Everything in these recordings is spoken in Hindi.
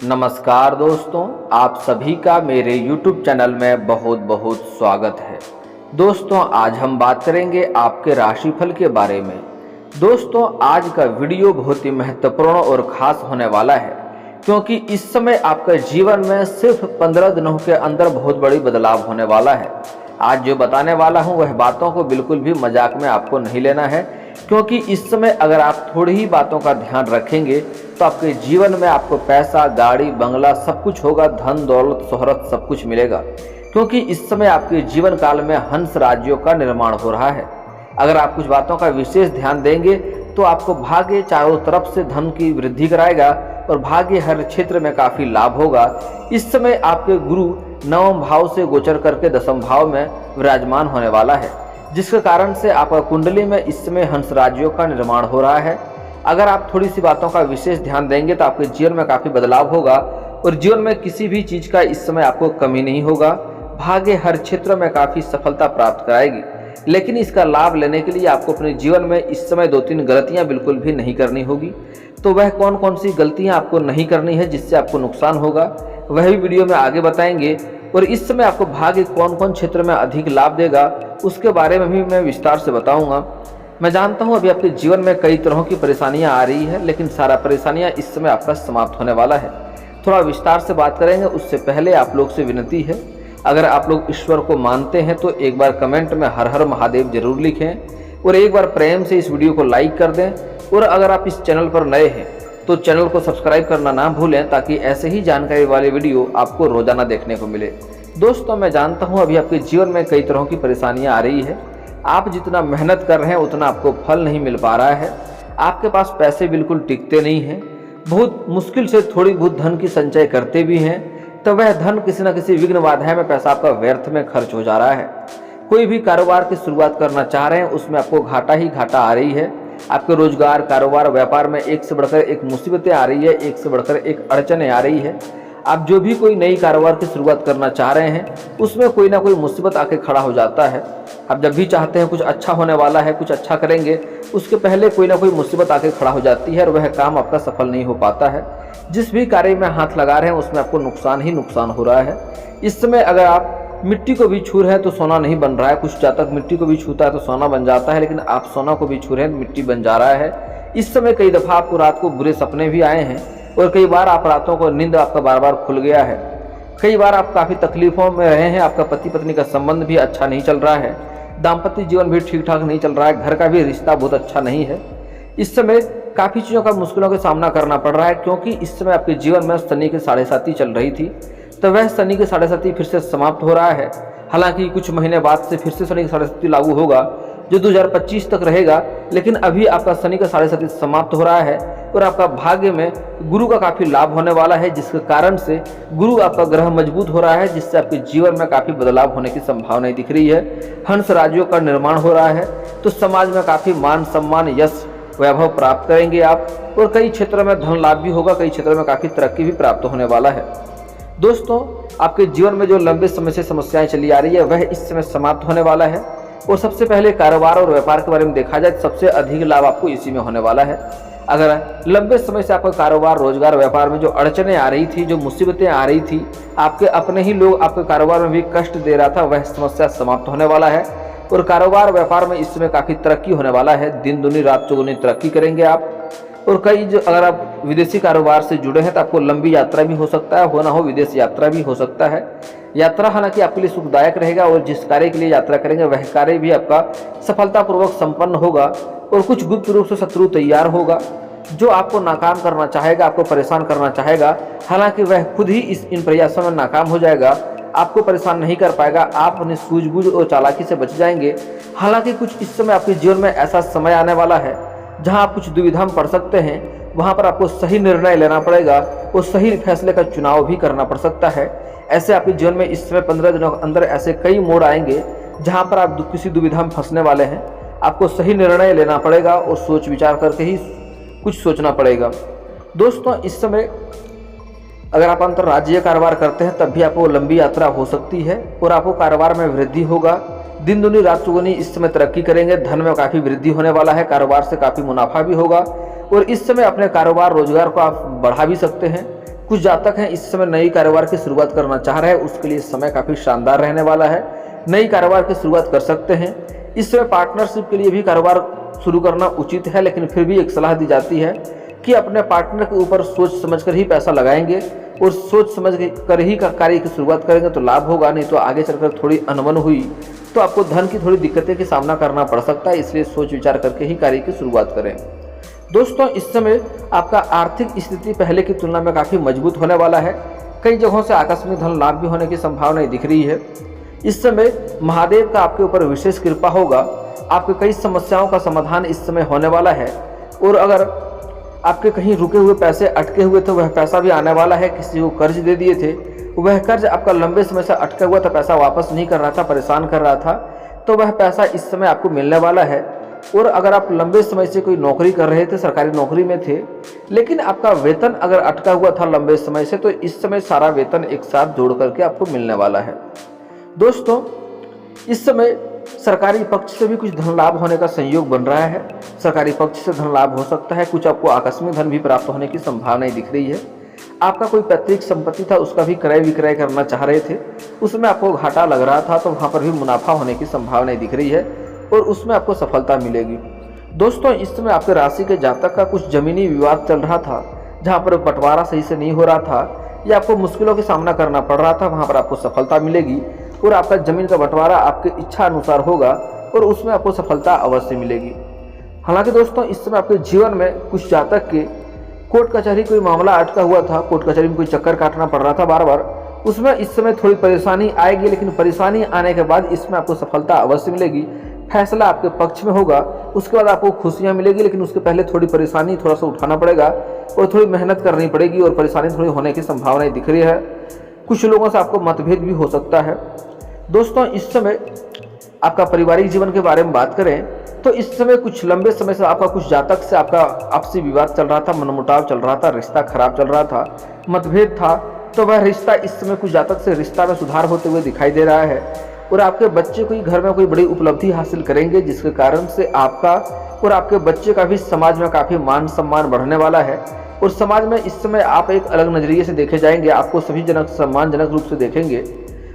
नमस्कार दोस्तों, आप सभी का मेरे YouTube चैनल में बहुत बहुत स्वागत है। दोस्तों, आज हम बात करेंगे आपके राशिफल के बारे में। दोस्तों, आज का वीडियो बहुत ही महत्वपूर्ण और ख़ास होने वाला है, क्योंकि इस समय आपके जीवन में सिर्फ 15 दिनों के अंदर बहुत बड़ी बदलाव होने वाला है। आज जो बताने वाला हूँ वह बातों को बिल्कुल भी मजाक में आपको नहीं लेना है, क्योंकि इस समय अगर आप थोड़ी ही बातों का ध्यान रखेंगे तो आपके जीवन में आपको पैसा, गाड़ी, बंगला सब कुछ होगा, धन दौलत शोहरत सब कुछ मिलेगा। क्योंकि इस समय आपके जीवन काल में हंस राज्यों का निर्माण हो रहा है। अगर आप कुछ बातों का विशेष ध्यान देंगे तो आपको भाग्य चारों तरफ से धन की वृद्धि कराएगा और भाग्य हर क्षेत्र में काफ़ी लाभ होगा। इस समय आपके गुरु नवम भाव से गोचर करके दसम भाव में विराजमान होने वाला है, जिसके कारण से आपका कुंडली में इस समय हंस राज्यों का निर्माण हो रहा है। अगर आप थोड़ी सी बातों का विशेष ध्यान देंगे तो आपके जीवन में काफ़ी बदलाव होगा और जीवन में किसी भी चीज़ का इस समय आपको कमी नहीं होगा। भाग्य हर क्षेत्र में काफ़ी सफलता प्राप्त कराएगी, लेकिन इसका लाभ लेने के लिए आपको अपने जीवन में इस समय 2-3 गलतियां बिल्कुल भी नहीं करनी होगी। तो वह कौन कौन सी गलतियां आपको नहीं करनी है जिससे आपको नुकसान होगा, वह भी वीडियो में आगे बताएंगे। और इस समय आपको भाग्य कौन कौन क्षेत्र में अधिक लाभ देगा उसके बारे में भी मैं विस्तार से बताऊंगा। मैं जानता हूं अभी आपके जीवन में कई तरह की परेशानियां आ रही है, लेकिन सारा परेशानियां इस समय आपका समाप्त होने वाला है। थोड़ा विस्तार से बात करेंगे, उससे पहले आप लोग से विनती है, अगर आप लोग ईश्वर को मानते हैं तो एक बार कमेंट में हर हर महादेव जरूर लिखें और एक बार प्रेम से इस वीडियो को लाइक कर दें। और अगर आप इस चैनल पर नए हैं तो चैनल को सब्सक्राइब करना ना भूलें, ताकि ऐसे ही जानकारी वाले वीडियो आपको रोजाना देखने को मिले। दोस्तों, मैं जानता हूं अभी आपके जीवन में कई तरह की परेशानियां आ रही है। आप जितना मेहनत कर रहे हैं उतना आपको फल नहीं मिल पा रहा है। आपके पास पैसे बिल्कुल टिकते नहीं हैं। बहुत मुश्किल से थोड़ी बहुत धन की संचय करते भी हैं तो वह धन किसी न किसी विघ्न बाधा में पैसा आपका व्यर्थ में खर्च हो जा रहा है। कोई भी कारोबार की शुरुआत करना चाह रहे हैं उसमें आपको घाटा ही घाटा आ रही है। आपके रोजगार, कारोबार, व्यापार में एक से बढ़कर एक मुसीबतें आ रही है, एक से बढ़कर एक अड़चनें आ रही है। आप जो भी कोई नई कारोबार की शुरुआत करना चाह रहे हैं उसमें कोई ना कोई मुसीबत आके खड़ा हो जाता है। आप जब भी चाहते हैं कुछ अच्छा होने वाला है, कुछ अच्छा करेंगे, उसके पहले कोई ना कोई मुसीबत आके खड़ा हो जाती है और वह काम आपका सफल नहीं हो पाता है। जिस भी कार्य में हाथ लगा रहे हैं उसमें आपको नुकसान ही नुकसान हो रहा है। इस समय अगर आप मिट्टी को भी छू रहे हैं तो सोना नहीं बन रहा है। कुछ जातक मिट्टी को भी छूता है तो सोना बन जाता है, लेकिन आप सोना को भी छू रहे हैं मिट्टी बन जा रहा है। इस समय कई दफ़ा आपको रात को बुरे सपने भी आए हैं और कई बार आप रातों को नींद आपका बार बार खुल गया है। कई बार आप काफ़ी तकलीफों में रहे हैं। आपका पति पत्नी का संबंध भी अच्छा नहीं चल रहा है, दाम्पत्य जीवन भी ठीक ठाक नहीं चल रहा है, घर का भी रिश्ता बहुत अच्छा नहीं है। इस समय काफ़ी चीज़ों का मुश्किलों का सामना करना पड़ रहा है, क्योंकि इस समय आपके जीवन में शनि की 7.5 चल रही थी, तो वह शनि की 7.5 फिर से समाप्त हो रहा है। हालांकि कुछ महीने बाद से फिर से शनि की 7.5 लागू होगा, जो 2025 तक रहेगा, लेकिन अभी आपका शनि का 7.5 समाप्त हो रहा है और आपका भाग्य में गुरु का काफ़ी लाभ होने वाला है, जिसके कारण से गुरु आपका ग्रह मजबूत हो रहा है, जिससे आपके जीवन में काफ़ी बदलाव होने की संभावनाएं दिख रही है। हंस राज्यों का निर्माण हो रहा है, तो समाज में काफ़ी मान सम्मान, यश, वैभव प्राप्त करेंगे आप और कई क्षेत्रों में धन लाभ भी होगा, कई क्षेत्रों में काफ़ी तरक्की भी प्राप्त होने वाला है। दोस्तों, आपके जीवन में जो लंबे समय से समस्याएं चली आ रही है वह इस समय समाप्त होने वाला है। और सबसे पहले कारोबार और व्यापार के बारे में देखा जाए तो सबसे अधिक लाभ आपको इसी में होने वाला है। अगर लंबे समय से आपका कारोबार, रोजगार, व्यापार में जो अड़चनें आ रही थी, जो मुसीबतें आ रही थी, आपके अपने ही लोग आपके कारोबार में भी कष्ट दे रहा था, वह समस्या समाप्त होने वाला है और कारोबार व्यापार में इस समय काफ़ी तरक्की होने वाला है। दिन दुनी रात चौगुनी तरक्की करेंगे आप। और कई जो अगर आप विदेशी कारोबार से जुड़े हैं तो आपको लंबी यात्रा भी हो सकता है, हो ना हो विदेश यात्रा भी हो सकता है। यात्रा हालांकि आपके लिए सुखदायक रहेगा और जिस कार्य के लिए यात्रा करेंगे वह कार्य भी आपका सफलतापूर्वक संपन्न होगा। और कुछ गुप्त रूप से शत्रु तैयार होगा जो आपको नाकाम करना चाहेगा, आपको परेशान करना चाहेगा। हालांकि वह खुद ही इन प्रयासों में नाकाम हो जाएगा, आपको परेशान नहीं कर पाएगा। आप अपनी सूझबूझ और चालाकी से बच जाएंगे। हालांकि कुछ इस समय आपके जीवन में ऐसा समय आने वाला है जहां आप कुछ दुविधा में पड़ सकते हैं। वहां पर आपको सही निर्णय लेना पड़ेगा और सही फैसले का चुनाव भी करना पड़ सकता है। ऐसे आपके जीवन में इस समय 15 दिनों के अंदर ऐसे कई मोड़ आएंगे जहां पर आप किसी दुविधा में फंसने वाले हैं। आपको सही निर्णय लेना पड़ेगा और सोच विचार करके ही कुछ सोचना पड़ेगा। दोस्तों, इस समय अगर आप अंतर्राज्यीय कारोबार करते हैं तब भी आपको लंबी यात्रा हो सकती है और आपको कारोबार में वृद्धि होगा। दिन दुनी रात चौगुनी इस समय तरक्की करेंगे, धन में काफ़ी वृद्धि होने वाला है, कारोबार से काफ़ी मुनाफा भी होगा और इस समय अपने कारोबार, रोजगार को आप बढ़ा भी सकते हैं। कुछ जातक हैं इस समय नई कारोबार की शुरुआत करना चाह रहे हैं, उसके लिए समय काफ़ी शानदार रहने वाला है। नई कारोबार की शुरुआत कर सकते हैं। इस समय पार्टनरशिप के लिए भी कारोबार शुरू करना उचित है, लेकिन फिर भी एक सलाह दी जाती है कि अपने पार्टनर के ऊपर सोच समझकर ही पैसा लगाएंगे और सोच समझ कर ही कार्य की शुरुआत करेंगे तो लाभ होगा, नहीं तो आगे चलकर थोड़ी अनबन हुई तो आपको धन की थोड़ी दिक्कतें का सामना करना पड़ सकता है। इसलिए सोच विचार करके ही कार्य की शुरुआत करें। दोस्तों, इस समय आपका आर्थिक स्थिति पहले की तुलना में काफ़ी मजबूत होने वाला है। कई जगहों से आकस्मिक धन लाभ भी होने की संभावनाएं दिख रही है। इस समय महादेव का आपके ऊपर विशेष कृपा होगा। आपके कई समस्याओं का समाधान इस समय होने वाला है और अगर आपके कहीं रुके हुए पैसे अटके हुए थे वह पैसा भी आने वाला है। किसी को कर्ज दे दिए थे, वह कर्ज आपका लंबे समय से अटका हुआ था, पैसा वापस नहीं कर रहा था, परेशान कर रहा था, तो वह पैसा इस समय आपको मिलने वाला है। और अगर आप लंबे समय से कोई नौकरी कर रहे थे, सरकारी नौकरी में थे, लेकिन आपका वेतन अगर अटका हुआ था लंबे समय से, तो इस समय सारा वेतन एक साथ जोड़ करके आपको मिलने वाला है। दोस्तों, इस समय सरकारी पक्ष से भी कुछ धन लाभ होने का संयोग बन रहा है। सरकारी पक्ष से धन लाभ हो सकता है। कुछ आपको आकस्मिक धन भी प्राप्त होने की संभावनाएं दिख रही है। आपका कोई पैतृक संपत्ति था, उसका भी क्रय विक्रय करना चाह रहे थे, उसमें आपको घाटा लग रहा था, तो वहाँ पर भी मुनाफा होने की संभावनाएं दिख रही है और उसमें आपको सफलता मिलेगी। दोस्तों, इस समय आपके राशि के जातक का कुछ जमीनी विवाद चल रहा था, जहाँ पर बंटवारा सही से नहीं हो रहा था या आपको मुश्किलों का सामना करना पड़ रहा था, वहाँ पर आपको सफलता मिलेगी और आपका जमीन का बंटवारा आपके इच्छा अनुसार होगा और उसमें आपको सफलता अवश्य मिलेगी। हालांकि दोस्तों, इस समय आपके जीवन में कुछ जातक के कोर्ट कचहरी कोई मामला अटका हुआ था, कोर्ट कचहरी में कोई चक्कर काटना पड़ रहा था बार बार, उसमें इस समय थोड़ी परेशानी आएगी, लेकिन परेशानी आने के बाद इसमें आपको सफलता अवश्य मिलेगी। फैसला आपके पक्ष में होगा, उसके बाद आपको खुशियां मिलेगी, लेकिन उसके पहले थोड़ी परेशानी थोड़ा सा उठाना पड़ेगा और थोड़ी मेहनत करनी पड़ेगी और परेशानी थोड़ी होने की संभावनाएं दिख रही है। कुछ लोगों से आपको मतभेद भी हो सकता है। दोस्तों, इस समय आपका पारिवारिक जीवन के बारे में बात करें तो इस समय कुछ लंबे समय से आपका कुछ जातक से आपका आपसी विवाद चल रहा था, मनमुटाव चल रहा था, रिश्ता खराब चल रहा था, मतभेद था, तो वह रिश्ता इस समय कुछ जातक से रिश्ता में सुधार होते हुए दिखाई दे रहा है और आपके बच्चे कोई घर में कोई बड़ी उपलब्धि हासिल करेंगे, जिसके कारण से आपका और आपके बच्चे का भी समाज में काफ़ी मान सम्मान बढ़ने वाला है और समाज में इस समय आप एक अलग नज़रिए से देखे जाएंगे, आपको सभी जनक सम्मानजनक रूप से देखेंगे।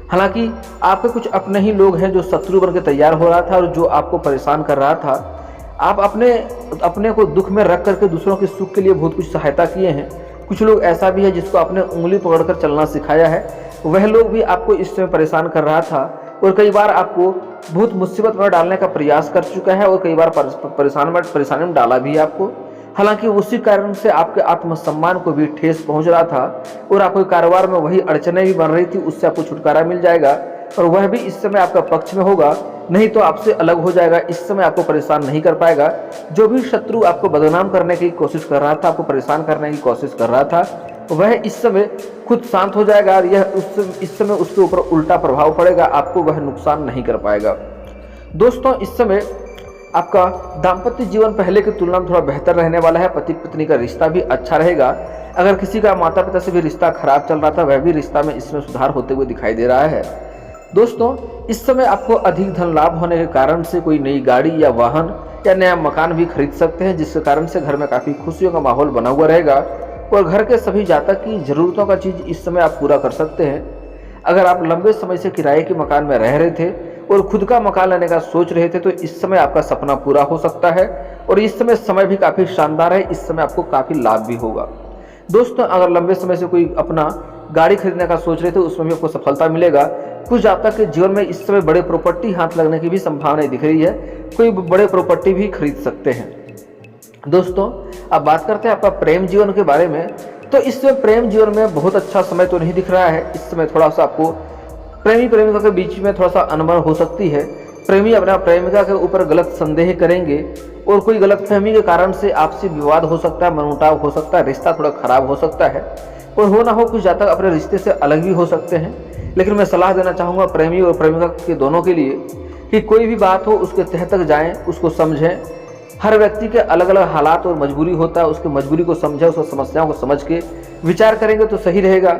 हालांकि आपके कुछ अपने ही लोग हैं जो शत्रु बन के तैयार हो रहा था और जो आपको परेशान कर रहा था। आप अपने को दुख में रख करके दूसरों के सुख के लिए बहुत कुछ सहायता किए हैं। कुछ लोग ऐसा भी है जिसको आपने उंगली पकड़कर चलना सिखाया है, वह लोग भी आपको इस समय परेशान कर रहा था और कई बार आपको बहुत मुसीबत में डालने का प्रयास कर चुका है और कई बार परेशानी में डाला भी है आपको। हालांकि उसी कारण से आपके आत्मसम्मान को भी ठेस पहुंच रहा था और आपके कारोबार में वही अड़चनें भी बन रही थी, उससे आपको छुटकारा मिल जाएगा और वह भी इस समय आपका पक्ष में होगा, नहीं तो आपसे अलग हो जाएगा। इस समय आपको परेशान नहीं कर पाएगा। जो भी शत्रु आपको बदनाम करने की कोशिश कर रहा था, आपको परेशान करने की कोशिश कर रहा था, वह इस समय खुद शांत हो जाएगा और इस समय उसके ऊपर उल्टा प्रभाव पड़ेगा, आपको वह नुकसान नहीं कर पाएगा। दोस्तों, इस समय आपका दाम्पत्य जीवन पहले की तुलना में थोड़ा बेहतर रहने वाला है। पति पत्नी का रिश्ता भी अच्छा रहेगा। अगर किसी का माता पिता से भी रिश्ता खराब चल रहा था, वह भी रिश्ता में इसमें सुधार होते हुए दिखाई दे रहा है। दोस्तों, इस समय आपको अधिक धन लाभ होने के कारण से कोई नई गाड़ी या वाहन या नया मकान भी खरीद सकते हैं, जिसके कारण से घर में काफ़ी खुशियों का माहौल बना हुआ रहेगा और घर के सभी जातक की ज़रूरतों का चीज़ इस समय आप पूरा कर सकते हैं। अगर आप लंबे समय से किराए के मकान में रह रहे थे और खुद का मकान लेने का सोच रहे थे, तो इस समय आपका सपना पूरा हो सकता है और इस समय भी काफ़ी शानदार है। इस समय आपको काफ़ी लाभ भी होगा। दोस्तों, अगर लंबे समय से कोई अपना गाड़ी खरीदने का सोच रहे थे, उसमें भी आपको सफलता मिलेगा। कुछ जातक के जीवन में इस समय बड़े प्रॉपर्टी हाथ लगने की भी संभावनाएं दिख रही है, कोई बड़े प्रॉपर्टी भी खरीद सकते हैं। दोस्तों, अब बात करते हैं आपका प्रेम जीवन के बारे में। तो इस समय प्रेम जीवन में बहुत अच्छा समय तो नहीं दिख रहा है। इस समय थोड़ा सा आपको प्रेमी प्रेमिका के बीच में थोड़ा सा अनबन हो सकती है। प्रेमी अपना प्रेमिका के ऊपर गलत संदेह करेंगे और कोई गलतफहमी के कारण से आपसी विवाद हो सकता है, मनमुटाव हो सकता है, रिश्ता थोड़ा खराब हो सकता है और हो ना हो कुछ जातक अपने रिश्ते से अलग भी हो सकते हैं। लेकिन मैं सलाह देना चाहूँगा प्रेमी और प्रेमिका के दोनों के लिए कि कोई भी बात हो उसके तह तक जाएँ, उसको समझें। हर व्यक्ति के अलग अलग हालात और मजबूरी होता है, उसकी मजबूरी को समझें, उसकी समस्याओं को समझ के विचार करेंगे तो सही रहेगा।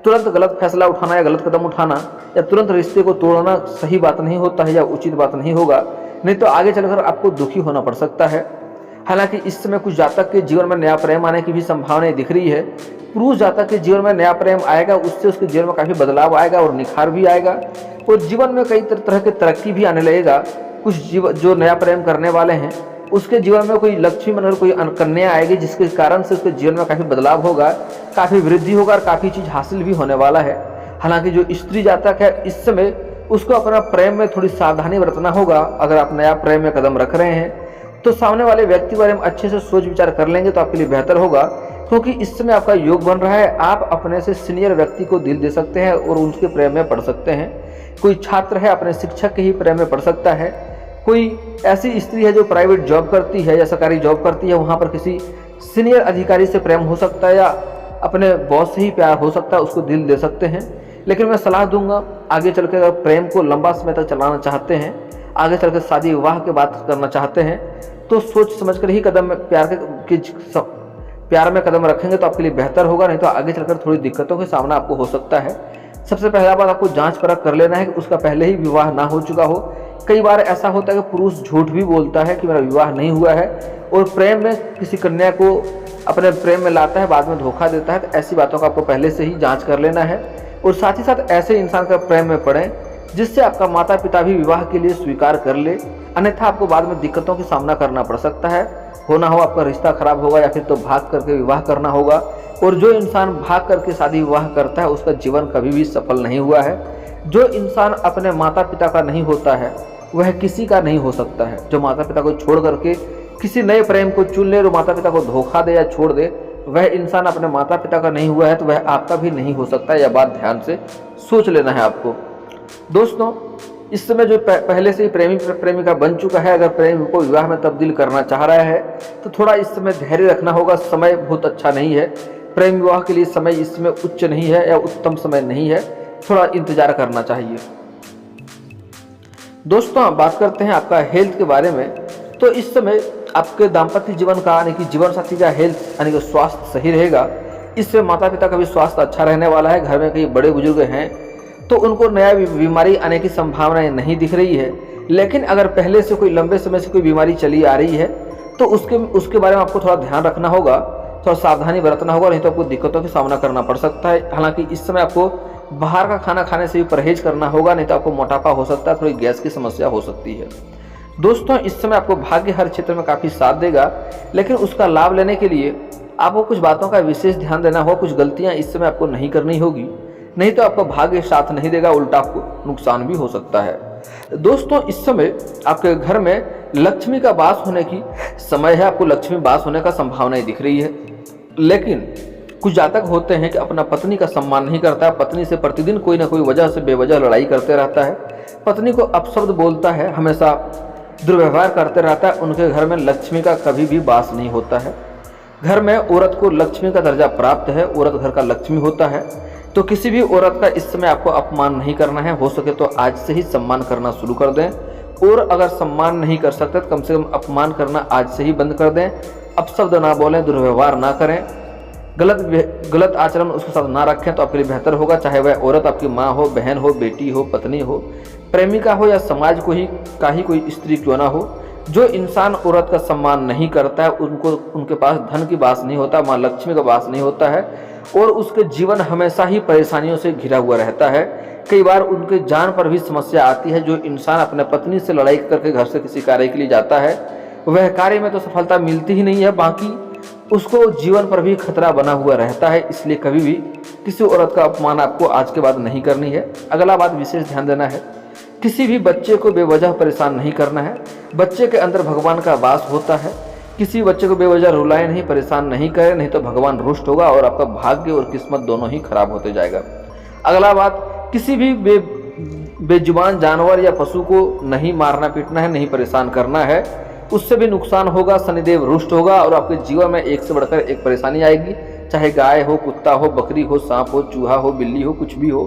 तुरंत गलत फैसला उठाना या गलत कदम उठाना या तुरंत रिश्ते को तोड़ना सही बात नहीं होता है या उचित बात नहीं होगा, नहीं तो आगे चलकर आपको दुखी होना पड़ सकता है। हालांकि इस समय कुछ जातक के जीवन में नया प्रेम आने की भी संभावनाएं दिख रही है। पुरुष जातक के जीवन में नया प्रेम आएगा, उससे उसके जीवन में काफ़ी बदलाव आएगा और निखार भी आएगा और जीवन में कई तरह की तरक्की भी आने लगेगा। कुछ जो नया प्रेम करने वाले हैं उसके जीवन में कोई लक्ष्मी मनोहर कोई कन्या आएगी, जिसके कारण से उसके जीवन में काफ़ी बदलाव होगा, काफ़ी वृद्धि होगा और काफ़ी चीज़ हासिल भी होने वाला है। हालांकि जो स्त्री जातक है इस समय उसको अपना प्रेम में थोड़ी सावधानी बरतना होगा। अगर आप नया प्रेम में कदम रख रहे हैं तो सामने वाले व्यक्ति के बारे में अच्छे से सोच विचार कर लेंगे तो आपके लिए बेहतर होगा, क्योंकि इस समय आपका योग बन रहा है। आप अपने से सीनियर व्यक्ति को दिल दे सकते हैं और उनके प्रेम में पड़ सकते हैं। कोई छात्र है अपने शिक्षक के ही प्रेम में पड़ सकता है। कोई ऐसी स्त्री है जो प्राइवेट जॉब करती है या सरकारी जॉब करती है, वहाँ पर किसी सीनियर अधिकारी से प्रेम हो सकता है या अपने बॉस से ही प्यार हो सकता है, उसको दिल दे सकते हैं। लेकिन मैं सलाह दूंगा, आगे चल के अगर प्रेम को लंबा समय तक चलाना चाहते हैं, आगे चल के शादी विवाह की बात करना चाहते हैं, तो सोच समझ कर ही कदम प्यार में कदम रखेंगे तो आपके लिए बेहतर होगा, नहीं तो आगे चलकर थोड़ी दिक्कतों का सामना आपको हो सकता है। सबसे पहला बात आपको जांच परख कर लेना है कि उसका पहले ही विवाह ना हो चुका हो। कई बार ऐसा होता है कि पुरुष झूठ भी बोलता है कि मेरा विवाह नहीं हुआ है और प्रेम में किसी कन्या को अपने प्रेम में लाता है, बाद में धोखा देता है। तो ऐसी बातों का आपको पहले से ही जांच कर लेना है और साथ ही साथ ऐसे इंसान का प्रेम में पड़ें जिससे आपका माता पिता भी विवाह के लिए स्वीकार कर ले, अन्यथा आपको बाद में दिक्कतों का सामना करना पड़ सकता है। होना हो आपका रिश्ता खराब होगा या फिर तो भाग करके विवाह करना होगा। और जो इंसान भाग करके शादी विवाह करता है उसका जीवन कभी भी सफल नहीं हुआ है। जो इंसान अपने माता पिता का नहीं होता है वह किसी का नहीं हो सकता है। जो माता पिता को छोड़ करके किसी नए प्रेम को चुन ले और माता पिता को धोखा दे या छोड़ दे, वह इंसान अपने माता पिता का नहीं हुआ है तो वह आपका भी नहीं हो सकता। यह बात ध्यान से सोच लेना है आपको। दोस्तों, इस समय जो पहले से ही प्रेमिका बन चुका है, अगर प्रेम को विवाह में तब्दील करना चाह रहा है तो थोड़ा इस समय धैर्य रखना होगा। समय बहुत अच्छा नहीं है, प्रेम विवाह के लिए समय इस समय उच्च नहीं है या उत्तम समय नहीं है, थोड़ा इंतजार करना चाहिए। दोस्तों, आप बात करते हैं आपका हेल्थ के बारे में, तो इस समय आपके दाम्पत्य जीवन का यानी कि जीवन साथी का हेल्थ यानी कि स्वास्थ्य सही रहेगा। इससे माता पिता का भी स्वास्थ्य अच्छा रहने वाला है। घर में कई बड़े बुजुर्ग हैं तो उनको नया बीमारी आने की संभावनाएं नहीं दिख रही है। लेकिन अगर पहले से कोई लंबे समय से कोई बीमारी चली आ रही है तो उसके बारे में आपको थोड़ा ध्यान रखना होगा, थोड़ा सावधानी बरतना होगा, नहीं तो आपको दिक्कतों का सामना करना पड़ सकता है। हालांकि इस समय आपको बाहर का खाना खाने से भी परहेज करना होगा, नहीं तो आपको मोटापा हो सकता है, थोड़ी गैस की समस्या हो सकती है। दोस्तों, इस समय आपको भाग्य हर क्षेत्र में काफ़ी साथ देगा, लेकिन उसका लाभ लेने के लिए आपको कुछ बातों का विशेष ध्यान देना होगा। कुछ गलतियां इस समय आपको नहीं करनी होगी, नहीं तो आपका भाग्य साथ नहीं देगा, उल्टा आपको नुकसान भी हो सकता है। दोस्तों, इस समय आपके घर में लक्ष्मी का वास होने की समय है। आपको लक्ष्मी वास होने का संभावनाएं दिख रही है। लेकिन कुछ जातक होते हैं कि अपना पत्नी का सम्मान नहीं करता है, पत्नी से प्रतिदिन कोई ना कोई वजह से बेवजह लड़ाई करते रहता है, पत्नी को अपशब्द बोलता है, हमेशा दुर्व्यवहार करते रहता है। उनके घर में लक्ष्मी का कभी भी वास नहीं होता है। घर में औरत को लक्ष्मी का दर्जा प्राप्त है, औरत घर का लक्ष्मी होता है। तो किसी भी औरत का इस समय आपको अपमान नहीं करना है। हो सके तो आज से ही सम्मान करना शुरू कर दें, और अगर सम्मान नहीं कर सकते तो कम से कम अपमान करना आज से ही बंद कर दें। अपशब्द ना बोलें, दुर्व्यवहार ना करें, गलत आचरण उसके साथ ना रखें तो आपके लिए बेहतर होगा। चाहे वह औरत आपकी माँ हो, बहन हो, बेटी हो, पत्नी हो, प्रेमिका हो या समाज को ही कोई स्त्री क्यों ना हो। जो इंसान औरत का सम्मान नहीं करता है उनके पास धन की वास नहीं होता, माँ लक्ष्मी का वास नहीं होता है, और उसके जीवन हमेशा ही परेशानियों से घिरा हुआ रहता है। कई बार उनके जान पर भी समस्या आती है। जो इंसान अपने पत्नी से लड़ाई करके घर से किसी कार्य के लिए जाता है वह कार्य में तो सफलता मिलती ही नहीं है, बाकी उसको जीवन पर भी खतरा बना हुआ रहता है। इसलिए कभी भी किसी औरत का अपमान आपको आज के बाद नहीं करनी है। अगला बात विशेष ध्यान देना है, किसी भी बच्चे को बेवजह परेशान नहीं करना है। बच्चे के अंदर भगवान का वास होता है। किसी बच्चे को बेवजह रुलाए नहीं, परेशान नहीं करे, नहीं तो भगवान रुष्ट होगा और आपका भाग्य और किस्मत दोनों ही खराब होते जाएगा। अगला बात, किसी भी बेजुबान जानवर या पशु को नहीं मारना पीटना है, नहीं परेशान करना है, उससे भी नुकसान होगा। शनिदेव रुष्ट होगा और आपके जीवन में एक से बढ़कर एक परेशानी आएगी। चाहे गाय हो, कुत्ता हो, बकरी हो, सांप हो, चूहा हो, बिल्ली हो, कुछ भी हो,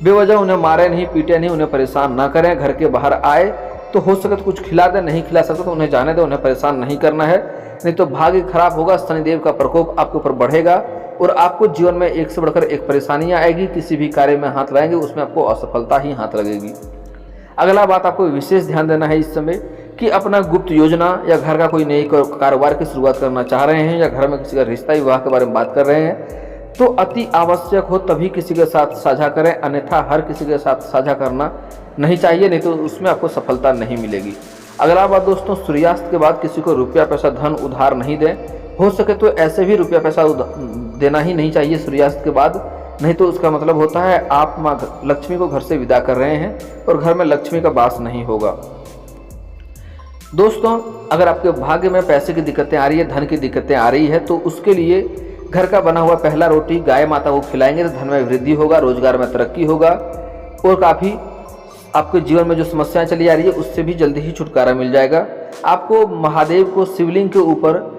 बेवजह उन्हें मारे नहीं, पीटे नहीं, उन्हें परेशान ना करें। घर के बाहर आए तो हो सके तो कुछ खिला दें, नहीं खिला सकते तो उन्हें जाने दें, उन्हें परेशान नहीं करना है, नहीं तो भाग्य खराब होगा। शनिदेव का प्रकोप आपके ऊपर बढ़ेगा और आपको जीवन में एक से बढ़कर एक परेशानियां आएगी। किसी भी कार्य में हाथ लगाएंगे उसमें आपको असफलता ही हाथ लगेगी। अगला बात आपको विशेष ध्यान देना है इस समय, कि अपना गुप्त योजना या घर का कोई नई कारोबार की शुरुआत करना चाह रहे हैं या घर में किसी का रिश्ता विवाह के बारे में बात कर रहे हैं तो अति आवश्यक हो तभी किसी के साथ साझा करें, अन्यथा हर किसी के साथ साझा करना नहीं चाहिए, नहीं तो उसमें आपको सफलता नहीं मिलेगी। अगला बात दोस्तों, सूर्यास्त के बाद किसी को रुपया पैसा धन उधार नहीं दें। हो सके तो ऐसे भी रुपया पैसा देना ही नहीं चाहिए सूर्यास्त के बाद, नहीं तो उसका मतलब होता है आप माँ लक्ष्मी को घर से विदा कर रहे हैं और घर में लक्ष्मी का वास नहीं होगा। दोस्तों, अगर आपके भाग्य में पैसे की दिक्कतें आ रही है, धन की दिक्कतें आ रही है, तो उसके लिए घर का बना हुआ पहला रोटी गाय माता को खिलाएंगे तो धन में वृद्धि होगा, रोजगार में तरक्की होगा और काफ़ी आपके जीवन में जो समस्याएं चली आ रही है उससे भी जल्दी ही छुटकारा मिल जाएगा। आपको महादेव को शिवलिंग के ऊपर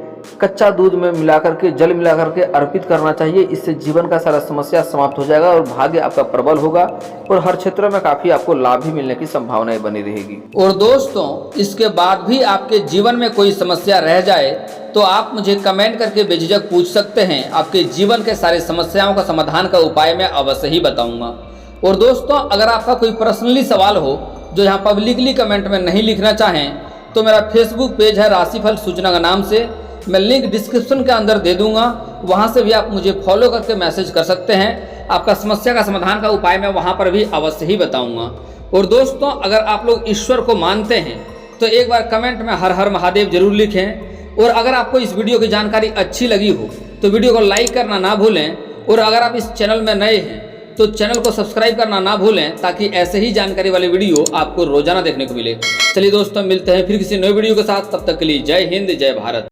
कच्चा दूध में मिलाकर के जल मिलाकर के अर्पित करना चाहिए। इससे जीवन का सारा समस्या समाप्त हो जाएगा और भाग्य आपका प्रबल होगा और हर क्षेत्र में काफी आपको लाभ भी मिलने की संभावनाएं बनी रहेगी। और दोस्तों, इसके बाद भी आपके जीवन में कोई समस्या रह जाए तो आप मुझे कमेंट करके बेझिझक पूछ सकते हैं। आपके जीवन के सारे समस्याओं का समाधान का उपाय मैं अवश्य ही बताऊंगा। और दोस्तों, अगर आपका कोई पर्सनली सवाल हो जो यहाँ पब्लिकली कमेंट में नहीं लिखना चाहें तो मेरा फेसबुक पेज है राशिफल सूचना का नाम से, मैं लिंक डिस्क्रिप्शन के अंदर दे दूंगा, वहां से भी आप मुझे फॉलो करके मैसेज कर सकते हैं। आपका समस्या का समाधान का उपाय मैं वहां पर भी अवश्य ही बताऊंगा। और दोस्तों, अगर आप लोग ईश्वर को मानते हैं तो एक बार कमेंट में हर हर महादेव जरूर लिखें। और अगर आपको इस वीडियो की जानकारी अच्छी लगी हो तो वीडियो को लाइक करना ना भूलें। और अगर आप इस चैनल में नए हैं तो चैनल को सब्सक्राइब करना ना भूलें, ताकि ऐसे ही जानकारी वाले वीडियो आपको रोजाना देखने को मिले। चलिए दोस्तों, मिलते हैं फिर किसी नए वीडियो के साथ, तब तक के लिए जय हिंद, जय भारत।